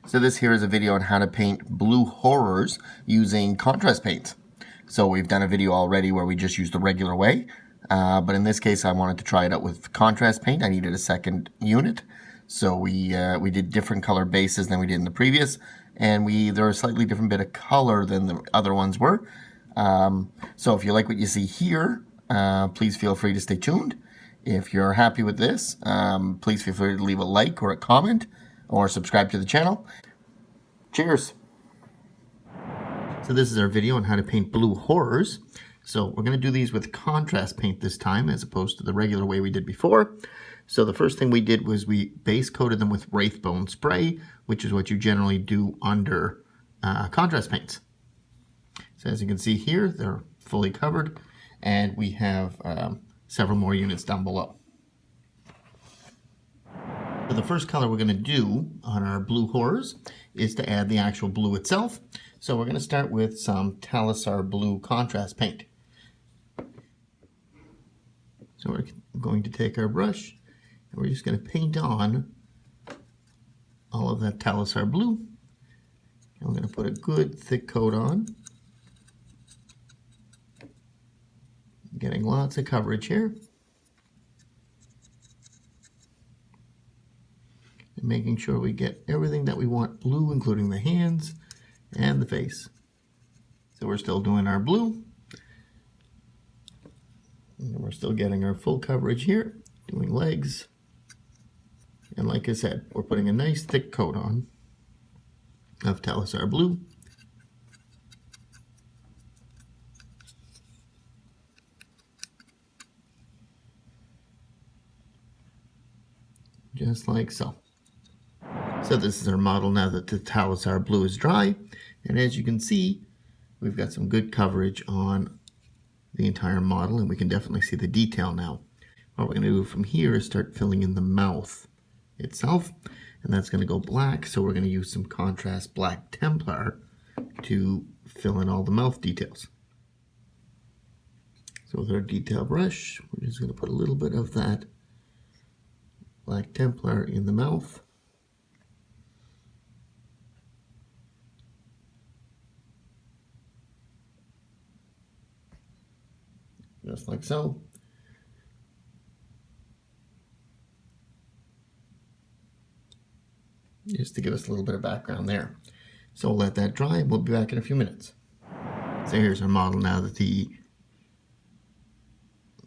So this here is a video on how to paint blue horrors using contrast paints. So we've done a video already where we just used the regular way, but in this case I wanted to try it out with contrast paint. I needed a second unit, so we did different color bases than we did in the previous, and they're a slightly different bit of color than the other ones were. So if you like what you see here, please feel free to stay tuned. If you're happy with this, please feel free to leave a like or a comment or subscribe to the channel. Cheers! So this is our video on how to paint blue horrors. So we're going to do these with contrast paint this time as opposed to the regular way we did before. So the first thing we did was we base coated them with Wraithbone spray, which is what you generally do under contrast paints. So as you can see here, they're fully covered, and we have several more units down below. So the first color we're going to do on our blue horrors is to add the actual blue itself. So we're going to start with some Talissar Blue contrast paint. So we're going to take our brush and we're just going to paint on all of that Talissar Blue. And we're going to put a good thick coat on. Getting lots of coverage here. And making sure we get everything that we want blue, including the hands and the face. So we're still doing our blue. And we're still getting our full coverage here, doing legs. And like I said, we're putting a nice thick coat on of Talissar Blue. Just like so. So this is our model now that the Talissar Blue is dry, and as you can see, we've got some good coverage on the entire model, and we can definitely see the detail now. What we're going to do from here is start filling in the mouth itself, and that's going to go black, so we're going to use some contrast black Templar to fill in all the mouth details. So with our detail brush, we're just going to put a little bit of that black Templar in the mouth. Just like so. Just to give us a little bit of background there. So we'll let that dry and we'll be back in a few minutes. So here's our model now that the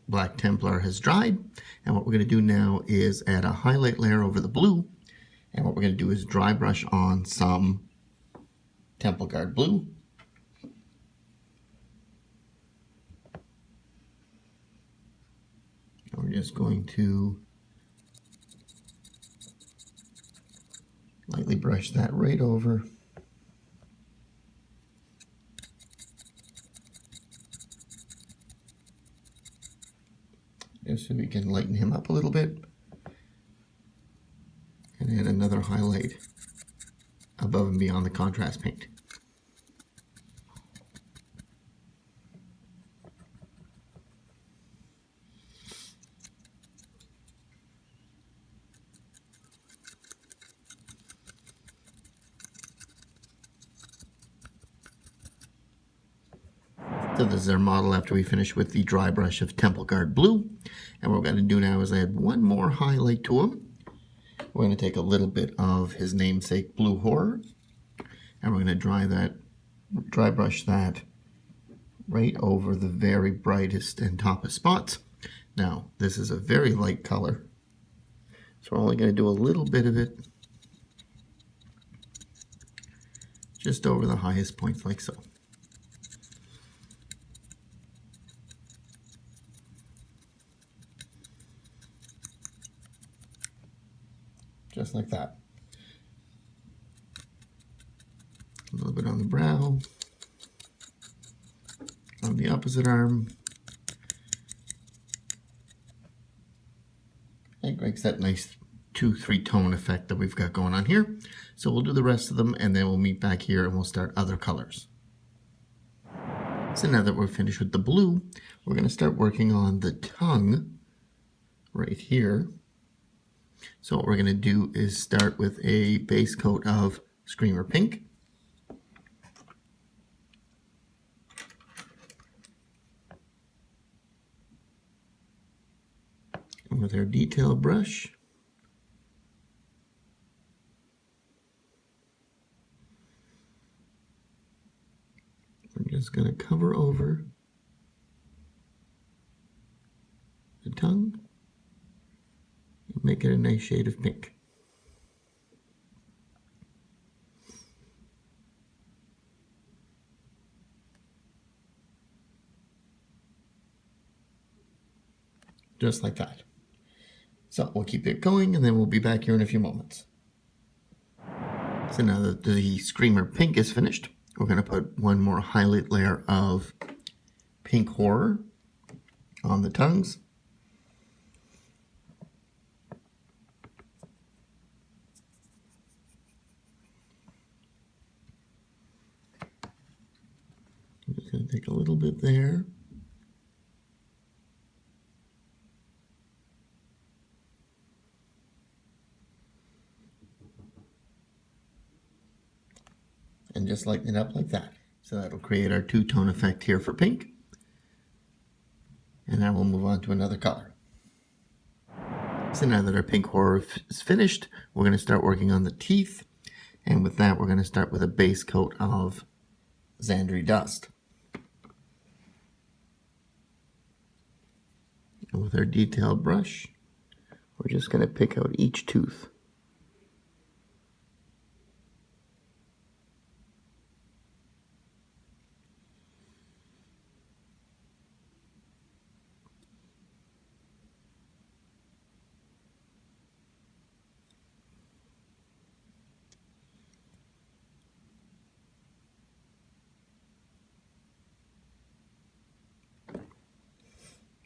black Templar has dried. And what we're going to do now is add a highlight layer over the blue. And what we're going to do is dry brush on some Temple Guard blue. And we're just going to lightly brush that right over. Just so we can lighten him up a little bit. And add another highlight above and beyond the contrast paint. So this is our model after we finish with the dry brush of Temple Guard Blue. And what we're going to do now is add one more highlight to him. We're going to take a little bit of his namesake Blue Horror. And we're going to dry brush that right over the very brightest and toppest spots. Now, this is a very light color. So we're only going to do a little bit of it just over the highest points like so. Just like that. A little bit on the brow, on the opposite arm. It makes that nice 2-3 tone effect that we've got going on here. So we'll do the rest of them and then we'll meet back here and we'll start other colors. So now that we're finished with the blue, we're going to start working on the tongue right here. So what we're going to do is start with a base coat of Screamer Pink. And with our detail brush, we're just going to cover over the tongue and make it a nice shade of pink. Just like that. So we'll keep it going and then we'll be back here in a few moments. So now that the Screamer Pink is finished, we're going to put one more highlight layer of Pink Horror on the tongues. I'm just going to take a little bit there. And just lighten it up like that. So that'll create our two-tone effect here for pink. And now we'll move on to another color. So now that our Pink Horror is finished, we're going to start working on the teeth. And with that, we're going to start with a base coat of Zandri dust. And with our detail brush, we're just going to pick out each tooth.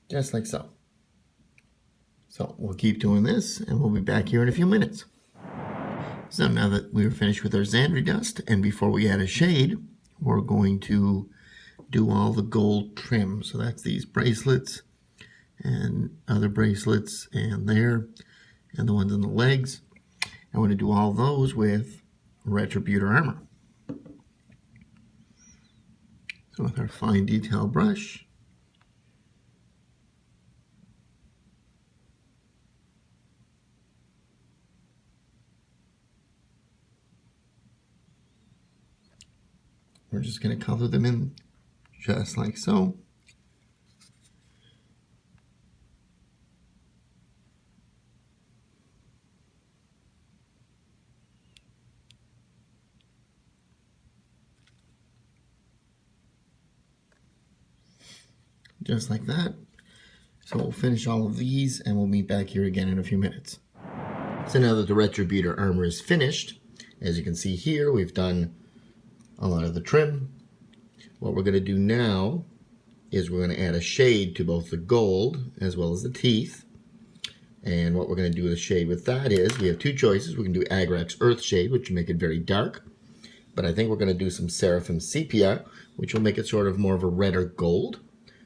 Just like so. So we'll keep doing this and we'll be back here in a few minutes. So now that we're finished with our Zandri dust, and before we add a shade, we're going to do all the gold trim. So that's these bracelets and other bracelets and there, and the ones on the legs. I want to do all those with Retributor armor. So with our fine detail brush, we're just going to color them in just like so. Just like that. So we'll finish all of these and we'll meet back here again in a few minutes. So now that the Retributor armor is finished, as you can see here, we've done a lot of the trim. What we're going to do now is we're going to add a shade to both the gold as well as the teeth. And what we're going to do with a shade with that is, we have two choices. We can do Agrax Earth Shade, which will make it very dark. But I think we're going to do some Seraphim Sepia, which will make it sort of more of a redder gold.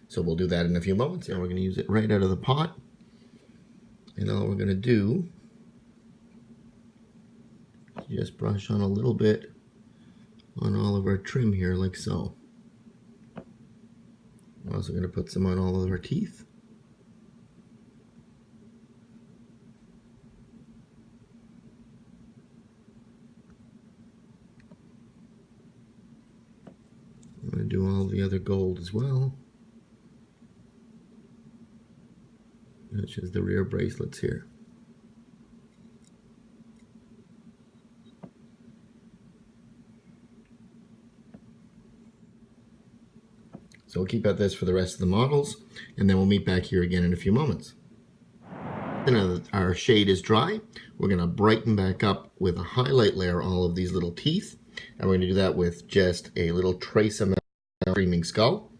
So we'll do that in a few moments. And we're going to use it right out of the pot. And all we're going to do is just brush on a little bit on all of our trim here, like so. We're also going to put some on all of our teeth. I'm going to do all the other gold as well, which is the rear bracelets here. So we'll keep at this for the rest of the models, and then we'll meet back here again in a few moments. Now that our shade is dry, we're going to brighten back up with a highlight layer all of these little teeth, and we're going to do that with just a little trace amount of Screaming Skull.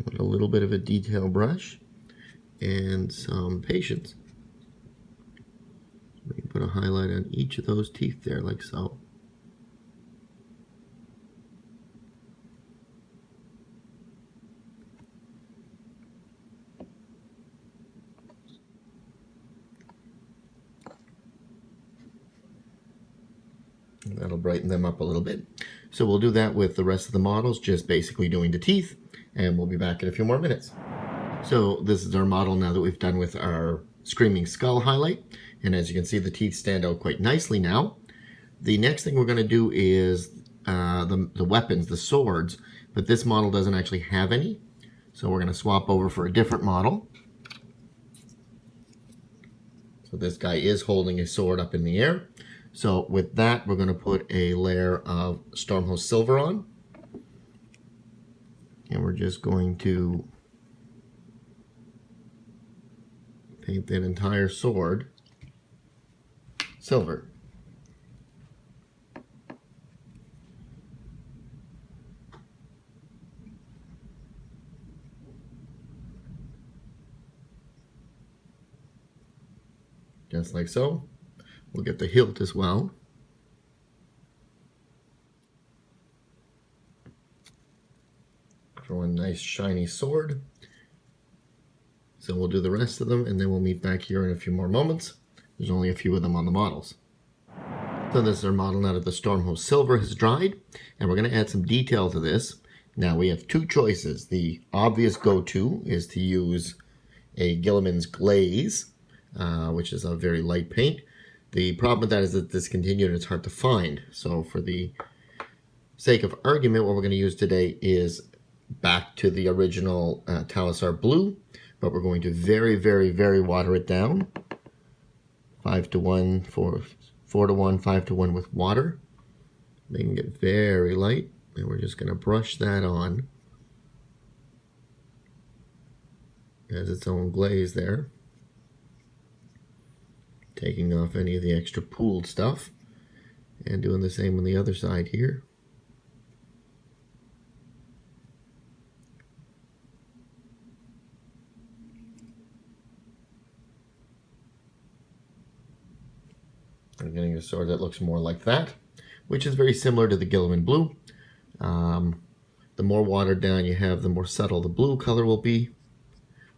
With a little bit of a detail brush and some patience. We can put a highlight on each of those teeth there, like so. brighten them up a little bit. So we'll do that with the rest of the models, just basically doing the teeth, and we'll be back in a few more minutes. So this is our model now that we've done with our Screaming Skull highlight, and as you can see, the teeth stand out quite nicely now. The next thing we're going to do is the weapons, the swords, but this model doesn't actually have any, so we're going to swap over for a different model. So this guy is holding a sword up in the air. So with that, we're going to put a layer of Stormhost silver on. And we're just going to paint that entire sword silver. Just like so. We'll get the hilt as well. For one nice shiny sword. So we'll do the rest of them and then we'll meet back here in a few more moments. There's only a few of them on the models. So this is our model now that the Stormhost silver has dried, and we're going to add some detail to this. Now we have two choices. The obvious go-to is to use a Guilliman's Glaze, which is a very light paint. The problem with that is that it's discontinued and it's hard to find. So for the sake of argument, what we're going to use today is back to the original Talissar Blue, but we're going to very, very, very water it down. 5 to 1, 4 to 1, 5 to 1 with water. Making it very light, and we're just going to brush that on as its own glaze there. Taking off any of the extra pooled stuff, and doing the same on the other side here. I'm getting a sword that looks more like that, which is very similar to the Guilliman Blue. The more watered down you have, the more subtle the blue color will be.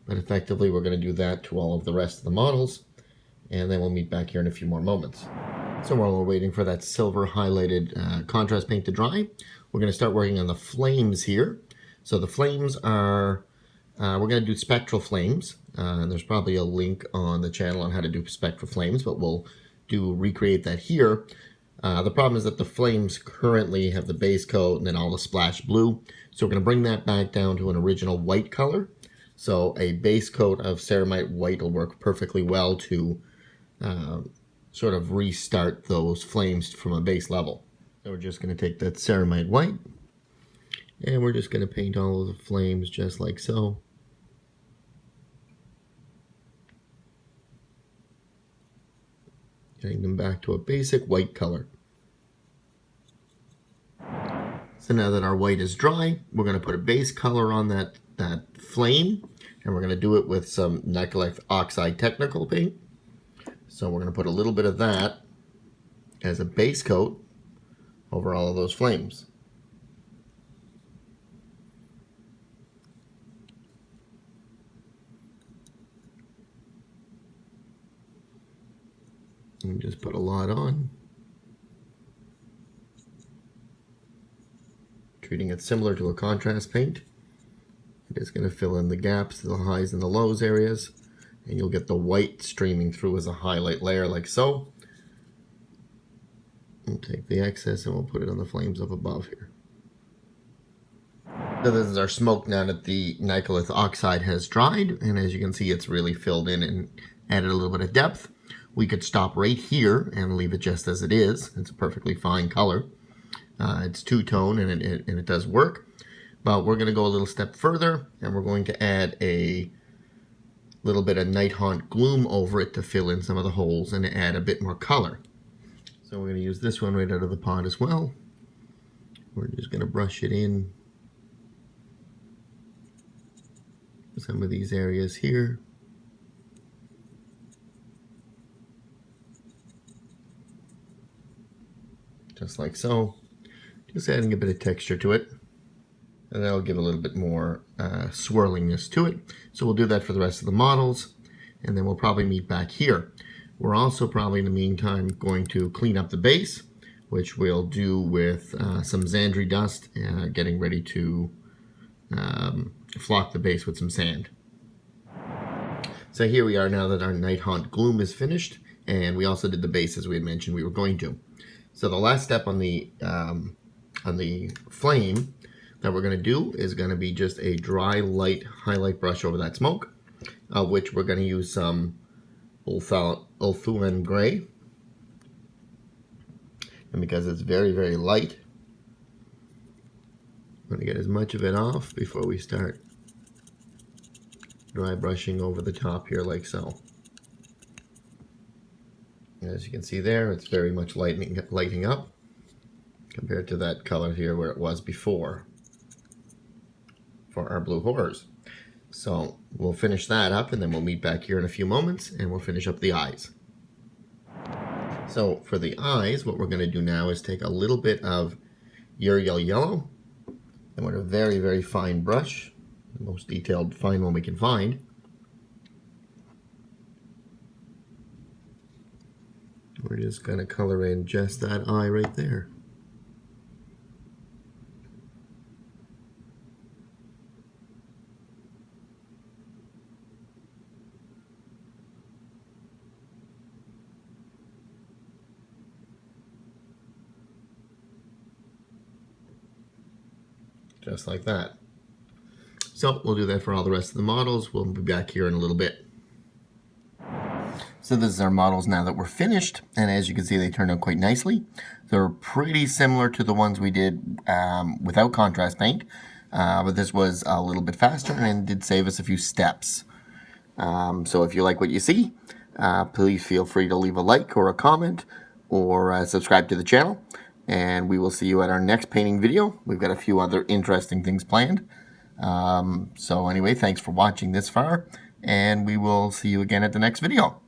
But effectively, we're going to do that to all of the rest of the models, and then we'll meet back here in a few more moments. So while we're waiting for that silver highlighted contrast paint to dry, we're going to start working on the flames here. So the flames are, we're going to do spectral flames. And there's probably a link on the channel on how to do spectral flames, but we'll recreate that here. The problem is that the flames currently have the base coat and then all the splash blue. So we're going to bring that back down to an original white color. So a base coat of ceramite white will work perfectly well to sort of restart those flames from a base level. So we're just going to take that ceramite white and we're just going to paint all of the flames just like so. Getting them back to a basic white color. So now that our white is dry, we're going to put a base color on that flame, and we're going to do it with some nickel oxide technical paint. So we're going to put a little bit of that as a base coat over all of those flames. And just put a lot on. Treating it similar to a contrast paint. I'm just going to fill in the gaps, the highs and the lows areas, and you'll get the white streaming through as a highlight layer like so. We'll take the excess and we'll put it on the flames up above here. So this is our smoke now that the nickel oxide has dried, and as you can see it's really filled in and added a little bit of depth. We could stop right here and leave it just as it is. It's a perfectly fine color. It's two-tone and it does work. But we're going to go a little step further and we're going to add a little bit of Night Haunt Gloom over it to fill in some of the holes and add a bit more color. So we're going to use this one right out of the pot as well. We're just going to brush it in some of these areas here. Just like so. Just adding a bit of texture to it. And that'll give a little bit more swirlingness to it. So we'll do that for the rest of the models. And then we'll probably meet back here. We're also probably in the meantime going to clean up the base which we'll do with some Zandri dust, getting ready to flock the base with some sand. So here we are now that our Night Haunt Gloom is finished, and we also did the base as we had mentioned we were going to. So the last step on the flame that we're going to do is going to be just a dry, light highlight brush over that smoke, which we're going to use some Ulthuan Gray. And because it's very, very light, I'm going to get as much of it off before we start dry brushing over the top here like so. As you can see there, it's very much lighting up compared to that color here where it was before for our blue horrors. So we'll finish that up and then we'll meet back here in a few moments and we'll finish up the eyes. So for the eyes, what we're going to do now is take a little bit of Yriel yellow and with a very, very fine brush, the most detailed fine one we can find. We're just going to color in just that eye right there. Just like that. So we'll do that for all the rest of the models. We'll be back here in a little bit. So this is our models now that we're finished, and as you can see they turned out quite nicely. They're pretty similar to the ones we did without contrast paint, but this was a little bit faster and did save us a few steps. So if you like what you see, please feel free to leave a like or a comment or subscribe to the channel, and we will see you at our next painting video. We've got a few other interesting things planned. So anyway, thanks for watching this far, and we will see you again at the next video.